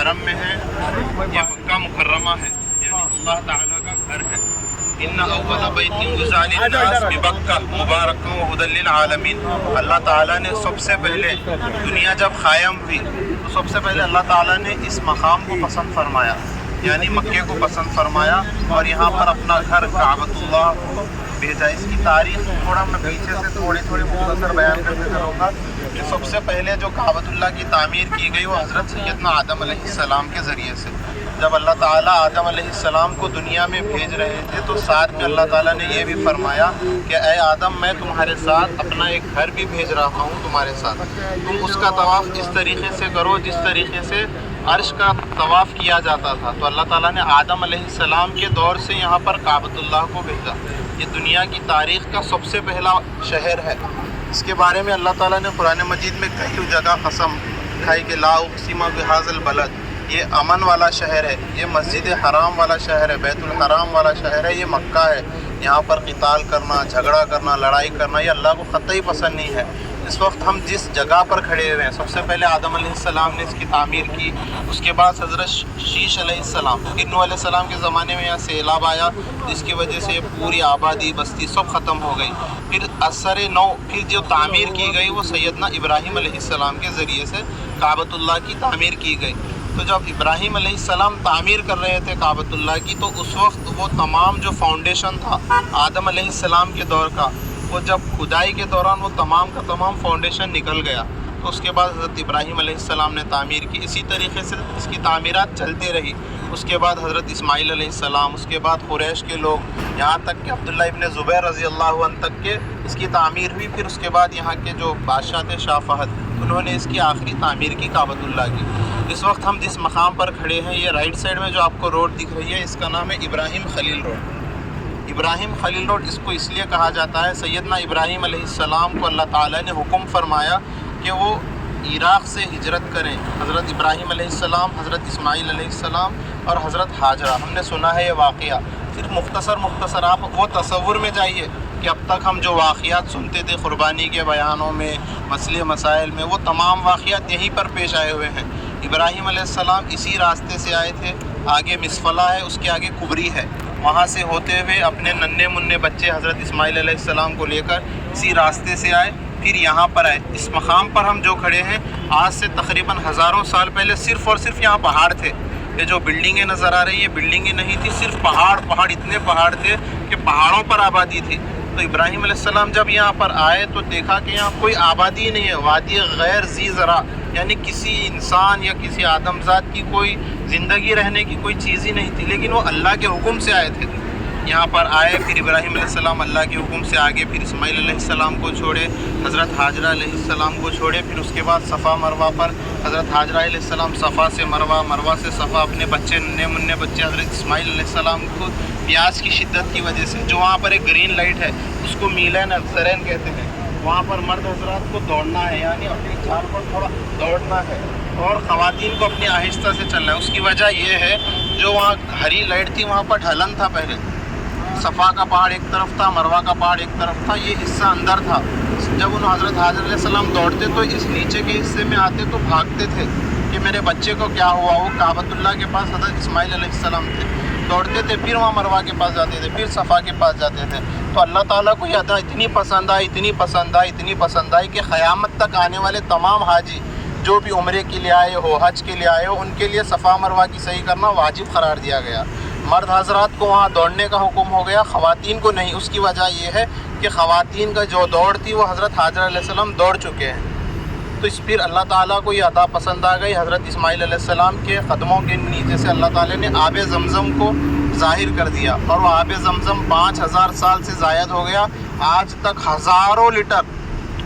حرم میں ہے، یہ مکہ مکرمہ ہے، یعنی اللہ تعالیٰ کا گھر ہے۔ ان اول بیت وضع للناس ببکہ مبارکا وہدی للعالمین، اللہ تعالیٰ نے سب سے پہلے دنیا جب قائم ہوئی تو سب سے پہلے اللہ تعالیٰ نے اس مقام کو پسند فرمایا، یعنی مکے کو پسند فرمایا اور یہاں پر اپنا گھر کعبۃ اللہ کو بھیجا۔ اس کی تاریخ تھوڑا میں پیچھے سے تھوڑی مختصر بیان کرتے چلوں گا کہ سب سے پہلے جو کعبۃ اللہ کی تعمیر کی گئی وہ حضرت سیدنا آدم علیہ السلام کے ذریعے سے۔ جب اللہ تعالیٰ آدم علیہ السلام کو دنیا میں بھیج رہے تھے تو ساتھ میں اللہ تعالیٰ نے یہ بھی فرمایا کہ اے آدم میں تمہارے ساتھ اپنا ایک گھر بھی بھیج رہا ہوں تمہارے ساتھ، تم اس کا طواف اس طریقے سے کرو جس طریقے سے عرش کا طواف کیا جاتا تھا۔ تو اللہ تعالیٰ نے آدم علیہ السلام کے دور سے یہاں پر کعبۃ اللہ کو بھیجا۔ یہ دنیا کی تاریخ کا سب سے پہلا شہر ہے۔ اس کے بارے میں اللہ تعالیٰ نے قرآن مجید میں کئی جگہ قسم کھائی کہ لا اقسم بہذا البلد، یہ امن والا شہر ہے، یہ مسجد حرام والا شہر ہے، بیت الحرام والا شہر ہے، یہ مکہ ہے۔ یہاں پر قتال کرنا، جھگڑا کرنا، لڑائی کرنا یہ اللہ کو قطعی پسند نہیں ہے۔ اس وقت ہم جس جگہ پر کھڑے ہوئے ہیں، سب سے پہلے آدم علیہ السلام نے اس کی تعمیر کی، اس کے بعد حضرت شیش علیہ السلام، پھر نوح علیہ السلام کے زمانے میں یہاں سیلاب آیا جس کی وجہ سے پوری آبادی بستی سب ختم ہو گئی۔ پھر اثر نو پھر جو تعمیر کی گئی وہ سیدنا ابراہیم علیہ السلام کے ذریعے سے کعبۃ اللہ کی تعمیر کی گئی۔ تو جب ابراہیم علیہ السلام تعمیر کر رہے تھے کعبۃ اللہ کی تو اس وقت وہ تمام جو فاؤنڈیشن تھا آدم علیہ السلام کے دور کا، وہ جب کھدائی کے دوران وہ تمام کا تمام فاؤنڈیشن نکل گیا تو اس کے بعد حضرت ابراہیم علیہ السلام نے تعمیر کی۔ اسی طریقے سے اس کی تعمیرات چلتی رہی۔ اس کے بعد حضرت اسماعیل علیہ السلام، اس کے بعد قریش کے لوگ، یہاں تک کہ عبداللہ ابن زبیر رضی اللہ عنہ تک کے اس کی تعمیر ہوئی۔ پھر اس کے بعد یہاں کے جو بادشاہ تھے شاہ فہد، انہوں نے اس کی آخری تعمیر کی کعبۃ اللہ کی۔ اس وقت ہم جس مقام پر کھڑے ہیں یہ رائٹ سائڈ میں جو آپ کو روڈ دکھ رہی ہے اس کا نام ہے ابراہیم خلیل روڈ۔ ابراہیم خلیل روڈ اس کو اس لیے کہا جاتا ہے، سیدنا ابراہیم علیہ السلام کو اللہ تعالیٰ نے حکم فرمایا کہ وہ عراق سے ہجرت کریں۔ حضرت ابراہیم علیہ السلام، حضرت اسماعیل علیہ السلام اور حضرت ہاجرہ، ہم نے سنا ہے یہ واقعہ۔ صرف مختصر آپ وہ تصور میں جائیے کہ اب تک ہم جو واقعات سنتے تھے قربانی کے بیانوں میں، مسئلے مسائل میں، وہ تمام واقعات یہیں پر پیش آئے ہوئے ہیں۔ ابراہیم علیہ السلام اسی راستے سے آئے تھے، آگے مسفلہ ہے، اس کے آگے کبری ہے، وہاں سے ہوتے ہوئے اپنے ننھے منھے بچے حضرت اسماعیل علیہ السلام کو لے کر اسی راستے سے آئے، پھر یہاں پر آئے۔ اس مقام پر ہم جو کھڑے ہیں آج سے تقریباً ہزاروں سال پہلے صرف اور صرف یہاں پہاڑ تھے۔ یہ جو بلڈنگیں نظر آ رہی ہیں یہ بلڈنگیں نہیں تھی، صرف پہاڑ، اتنے پہاڑ تھے کہ پہاڑوں پر آبادی تھی۔ تو ابراہیم علیہ السلام جب یہاں پر آئے تو دیکھا کہ یہاں کوئی آبادی نہیں ہے، وادی غیر ذی زرع، یعنی کسی انسان یا کسی آدم ذات کی کوئی زندگی رہنے کی کوئی چیز ہی نہیں تھی، لیکن وہ اللہ کے حکم سے آئے تھے۔ یہاں پر آئے، پھر ابراہیم علیہ السلام اللہ کے حکم سے آگے، پھر اسماعیل علیہ السلام کو چھوڑے، حضرت ہاجرہ علیہ السلام کو چھوڑے، پھر اس کے بعد صفا مروہ پر حضرت ہاجرہ علیہ السلام صفا سے مروہ، مروہ سے صفا، اپنے بچے ننھے منھے بچے حضرت اسماعیل علیہ السلام کو پیاس کی شدت کی وجہ سے، جو وہاں پر ایک گرین لائٹ ہے اس کو میلین السرین کہتے ہیں، وہاں پر مرد حضرات کو دوڑنا ہے، یعنی اپنی چال پر تھوڑا دوڑنا ہے، اور خواتین کو اپنی آہستہ سے چلنا ہے۔ اس کی وجہ یہ ہے جو وہاں ہری لائٹ تھی وہاں پر ڈھلن تھا، پہلے صفا کا پہاڑ ایک طرف تھا، مروہ کا پہاڑ ایک طرف تھا، یہ حصہ اندر تھا۔ جب انہوں حضرت حاجر علیہ السلام دوڑتے تو اس نیچے کے حصے میں آتے تو بھاگتے تھے کہ میرے بچے کو کیا ہوا۔ وہ کعبۃ اللہ کے پاس حضرت اسماعیل علیہ السلام تھے، دوڑتے تھے، پھر وہاں مروہ کے پاس جاتے تھے، پھر صفا کے پاس جاتے تھے۔ تو اللہ تعالیٰ کو یہ ادا اتنی پسند آئی کہ قیامت تک آنے والے تمام حاجی جو بھی عمرے کے لیے آئے ہو، حج کے لیے آئے ہو، ان کے لیے صفا مروہ کی صحیح کرنا واجب قرار دیا گیا۔ مرد حضرات کو وہاں دوڑنے کا حکم ہو گیا، خواتین کو نہیں۔ اس کی وجہ یہ ہے کہ خواتین کا جو دوڑ تھی وہ حضرت حاجر علیہ السلام دوڑ چکے ہیں۔ تو اس پھر اللہ تعالیٰ کو یہ عطا پسند آ گئی۔ حضرت اسماعیل علیہ السلام کے قدموں کے نیچے سے اللہ تعالیٰ نے آب زمزم کو ظاہر کر دیا، اور وہ آب زمزم 5000 سال سے زائد ہو گیا۔ آج تک ہزاروں لیٹر،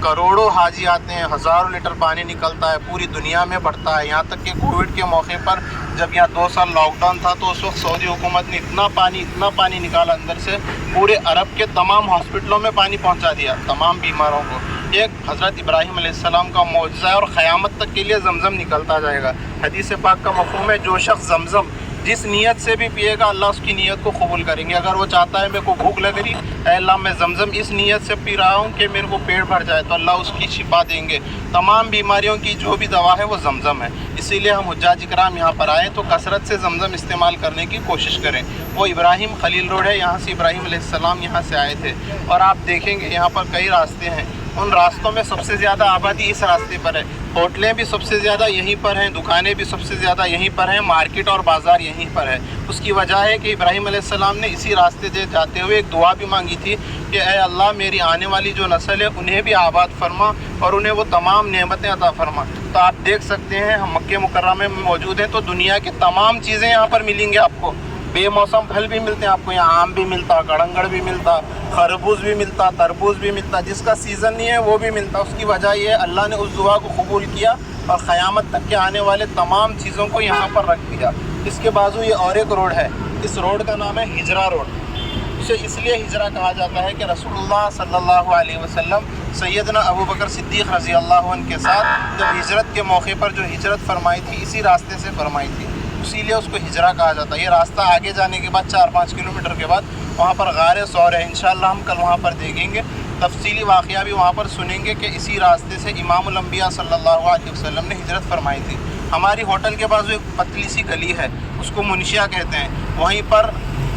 کروڑوں حاجی آتے ہیں، ہزاروں لیٹر پانی نکلتا ہے، پوری دنیا میں بڑھتا ہے۔ یہاں تک کہ کووڈ کے موقع پر جب یہاں 2 سال لاک ڈاؤن تھا تو اس وقت سعودی حکومت نے اتنا پانی نکالا اندر سے، پورے عرب کے تمام ہاسپٹلوں میں پانی پہنچا دیا تمام بیماروں کو۔ ایک حضرت ابراہیم علیہ السلام کا معجزہ ہے، اور قیامت تک کے لیے زمزم نکلتا جائے گا۔ حدیث پاک کا مفہوم ہے جو شخص زمزم जिस नीयत से भी पिएगा अल्लाह उसकी नीयत को कबूल करेंगे। अगर वो चाहता है मेरे को भूख लग रही, ऐ अल्लाह मैं ज़मज़म इस नीयत से पी रहा हूँ कि मेरे को पेट भर जाए, तो अल्लाह उसकी शिफा देंगे। तमाम बीमारियों की जो भी दवा है वो ज़मज़म है। इसीलिए हम हुज्जाज इकराम यहाँ पर आए तो कसरत से ज़मज़म इस्तेमाल करने की कोशिश करें। वो इब्राहिम खलील रोड है, यहाँ से इब्राहिम अलैहिस्सलाम यहाँ से आए थे। और आप देखेंगे यहाँ पर कई रास्ते हैं, उन रास्तों में सबसे ज़्यादा आबादी इस रास्ते पर है। होटलें भी सबसे ज़्यादा यहीं पर हैं, दुकानें भी सबसे ज़्यादा यहीं पर हैं, मार्केट और बाज़ार यहीं पर है। उसकी वजह है कि इब्राहिम अलैहिस्सलाम ने इसी रास्ते से जाते हुए एक दुआ भी मांगी थी कि ऐ अल्लाह मेरी आने वाली जो नस्ल है उन्हें भी आबाद फरमा और उन्हें वो तमाम नेमतें अता फरमा। तो आप देख सकते हैं हम मक्के मुकर्रमा में मौजूद हैं तो दुनिया की तमाम चीज़ें यहाँ पर मिलेंगी आपको। बेमौसम फल भी मिलते हैं आपको, यहाँ आम भी मिलता, गड़ंगड़ भी मिलता, खरबूज भी मिलता, तरबूज भी मिलता, जिसका सीज़न नहीं है वो भी मिलता। उसकी वजह ये है अल्लाह ने उस दुआ को कबूल किया और क़यामत तक के आने वाले तमाम चीज़ों को यहाँ पर रख दिया। इसके बाजू ये और एक रोड है, इस रोड का नाम है हिजरा रोड। इसे इसलिए हिजरा कहा जाता है कि रसूलुल्लाह सल्लल्लाहु अलैहि वसल्लम सैयदना अबू बकर सिद्दीक़ रज़ी अल्लाहु अन्हु के साथ जब हिजरत के मौके पर जो हिजरत फरमाई थी इसी रास्ते से फरमाई थी, इसीलिए उसको हिजरा कहा जाता है। ये रास्ता आगे जाने के बाद 4-5 किलोमीटर के बाद वहाँ पर गारे सौर है, इंशाअल्लाह हम कल वहाँ पर देखेंगे, तफसीली वाक़या भी वहाँ पर सुनेंगे कि इसी रास्ते से इमामुल अंबिया सल्लल्लाहु अलैहि वसल्लम ने हिजरत फरमाई थी। हमारी होटल के पास एक पतली सी गली है, उसको मुनशिया कहते हैं, वहीं पर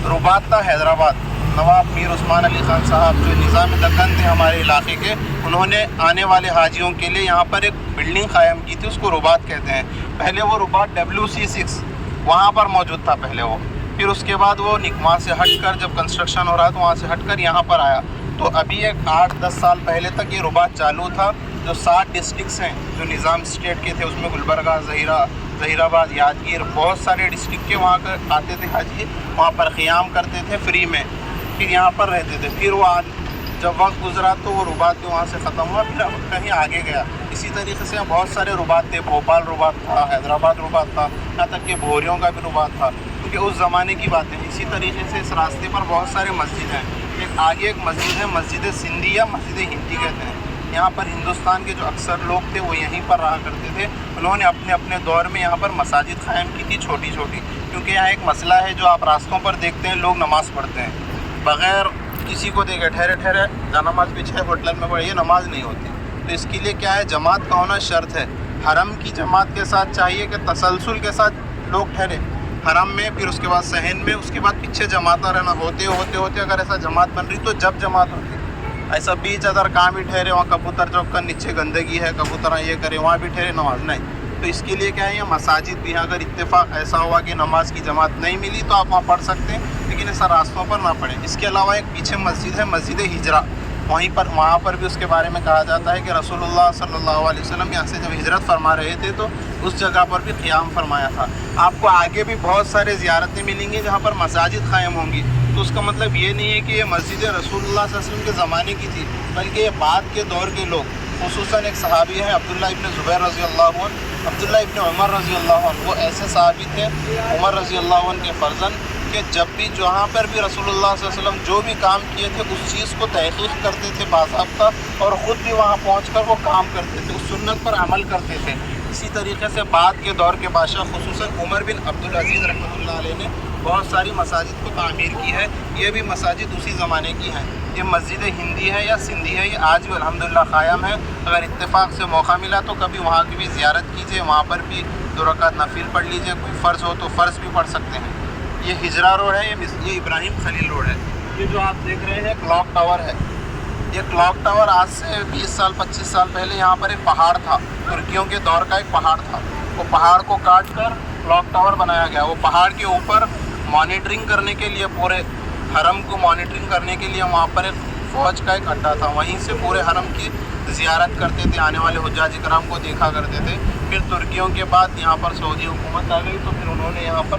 रुबात था हैदराबाद। नवाब मीर उस्मान अली ख़ान साहब जो निज़ाम दक्कन थे हमारे इलाके के, उन्होंने आने वाले हाजियों के लिए यहाँ पर एक बिल्डिंग क़ायम की थी, उसको रुबात कहते हैं। पहले वो रुबात WC6 वहाँ पर मौजूद था पहले वो, फिर उसके बाद वो वहाँ से हटकर जब कंस्ट्रक्शन हो रहा तो वहाँ से हटकर यहाँ पर आया। तो अभी एक 8-10 साल पहले तक ये रुबात चालू था। जो 7 डिस्ट्रिक्ट्स हैं जो निज़ाम स्टेट के थे उसमें गुलबर्गा, ज़हीराबाद, यादगीर, बहुत सारे डिस्ट्रिक्ट के वहाँ कर आते थे हाजी, वहाँ पर क़ियाम करते थे फ्री में, फिर यहाँ पर रहते थे। फिर वो जब वक्त गुजरा तो वो रुबात भी वहाँ से ख़त्म हुआ, फिर कहीं आगे गया। इसी तरीके से बहुत सारे रुबात थे, भोपाल रुबात था, हैदराबाद रुबात था, यहाँ तक कि भोरियों का भी रुबात था, क्योंकि उस ज़माने की बात है। इसी तरीके से इस रास्ते पर बहुत सारे मस्जिद हैं। एक आगे एक मस्जिद है, मस्जिद सिंधी या मस्जिद हिंदी कहते हैं। यहाँ पर हिंदुस्तान के जो अक्सर लोग थे वो यहीं पर रहा करते थे। उन्होंने अपने अपने दौर में यहाँ पर मसाजिद क़ायम की थी छोटी छोटी, क्योंकि यहाँ एक मसला है जो आप रास्तों पर देखते हैं, लोग नमाज़ पढ़ते हैं बग़ैर किसी को देखे, ठहरे ठहरे नमाज पीछे होटल में पढ़े, ये नमाज नहीं होती। तो इसके लिए क्या है, जमात का होना शर्त है। हरम की जमात के साथ चाहिए कि तसलसल के साथ लोग ठहरे हरम में, फिर उसके बाद सहन में, उसके बाद पीछे जमाता रहना। होते होते होते अगर ऐसा जमात बन रही तो जब जमात होती, ऐसा बीच अदर कहाँ भी ठहरे, वहाँ कबूतर चौक का नीचे गंदगी है, कबूतर ये करे, वहाँ भी ठहरे, नमाज नहीं। तो इसके लिए क्या है, ये मसाजिद भी हैं। अगर इत्तेफाक ऐसा हुआ कि नमाज की जमात नहीं मिली तो आप वहाँ पढ़ सकते हैं, लेकिन ऐसा रास्तों पर ना पढ़ें। इसके अलावा एक पीछे मस्जिद है, मस्जिद हिजरा, वहाँ पर भी उसके बारे में कहा जाता है कि रसूलुल्लाह सल्लल्लाहु अलैहि वसल्लम यहाँ से जब हिजरत फरमा रहे थे तो उस जगह पर भी क़ियाम फरमाया था। आपको आगे भी बहुत सारे ज़ियारतें मिलेंगी जहाँ पर मसाजिद क़ायम होंगी। तो उसका मतलब ये नहीं है कि ये मस्जिद रसूलुल्लाह सल्लल्लाहु अलैहि वसल्लम के ज़माने की थी, बल्कि ये बाद के दौर के लोग, खुसूसन एक सहाबी है अब्दुल्लाह इब्न ज़ुबैर रज़ी अल्लाहु अन्हु, अब्दुल्लाह इब्न उमर रज़ी अल्लाहु अन्हु, वो ऐसे सहाबी थे उमर रज़ी अल्लाहु अन्हु के फ़र्जन कि जब भी जहाँ पर भी रसूलुल्लाह सल्लल्लाहु अलैहि वसल्लम जो भी काम किए थे उस चीज़ को तहक़ीक़ करते थे बाज़ाब्ता, और ख़ुद भी वहाँ पहुँचकर वो काम करते थे, उस सुन्नत पर अमल करते थे। इसी तरीके से बाद के दौर के बादशाह खुसूसन उमर बिन अब्दुल अज़ीज़ रहमतुल्लाह अलैह ने बहुत सारी मसाजिद को तामीर की है। ये भी मसाजिद उसी ज़माने की हैं। ये मस्जिद हिंदी है या सिंधी है, ये आज भी अल्हम्दुलिल्लाह क़ायम है। अगर इत्तेफाक से मौका मिला तो कभी वहाँ की भी ज़ियारत कीजिए, वहाँ पर भी 2 रकात नफिल पढ़ लीजिए, कोई फ़र्ज़ हो तो फ़र्ज़ भी पढ़ सकते हैं। ये हिजरा रोड है, ये इब्राहिम खलील रोड है। ये जो आप देख रहे हैं क्लॉक टावर है। ये क्लॉक टावर आज से 20 साल 25 साल पहले यहाँ पर एक पहाड़ था, तुर्कियों के दौर का एक पहाड़ था। वो पहाड़ को काट कर क्लॉक टावर बनाया गया। वो पहाड़ के ऊपर मॉनिटरिंग करने के लिए, पूरे हरम को मॉनिटरिंग करने के लिए वहाँ पर एक फ़ौज का एक अड्डा था। वहीं से पूरे हरम की ज़ियारत करते थे, आने वाले हुज्जाज इकराम को देखा करते थे। फिर तुर्कियों के बाद यहाँ पर सऊदी हुकूमत आ गई तो फिर उन्होंने यहाँ पर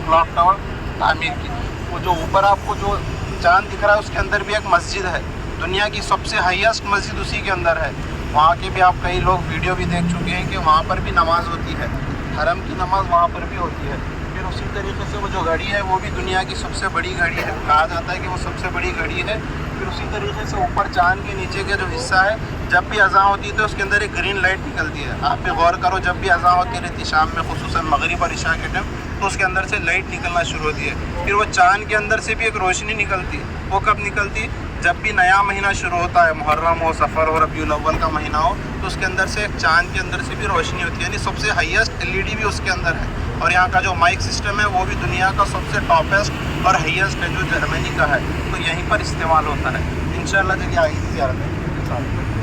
क्लॉक टावर तामीर की। वो जो ऊपर आपको जो चांद दिख रहा है उसके अंदर भी एक मस्जिद है, दुनिया की सबसे हाईएस्ट मस्जिद उसी के अंदर है। वहाँ के भी आप कई लोग वीडियो भी देख चुके हैं कि वहाँ पर भी नमाज होती है, हरम की नमाज वहाँ पर भी होती है। फिर उसी तरीके से वो जो घड़ी है वो भी दुनिया की सबसे बड़ी घड़ी है, कहा जाता है कि वो सबसे बड़ी घड़ी है। फिर उसी तरीके से ऊपर चांद के नीचे का जो हिस्सा है, जब भी अज़ान होती है तो उसके अंदर एक ग्रीन लाइट निकलती है। आप भी गौर करो, जब भी अज़ान होती रहती शाम में, खुसूसन मगरिब और इशा के टाइम, تو اس کے اندر سے لائٹ نکلنا شروع ہوتی ہے. پھر وہ چاند کے اندر سے بھی ایک روشنی نکلتی ہے. وہ کب نکلتی؟ جب بھی نیا مہینہ شروع ہوتا ہے، محرم ہو، سفر ہو، ربیع الاول کا مہینہ ہو، تو اس کے اندر سے ایک چاند کے اندر سے بھی روشنی ہوتی ہے. یعنی سب سے ہائیسٹ LED بھی اس کے اندر ہے. اور یہاں کا جو مائک سسٹم ہے وہ بھی دنیا کا سب سے ٹاپسٹ اور ہائیسٹ ہے، جو جرمنی کا ہے. تو یہیں پر استعمال ہوتا ہے. انشاءاللہ چلیے آگے کی زیارت ہے.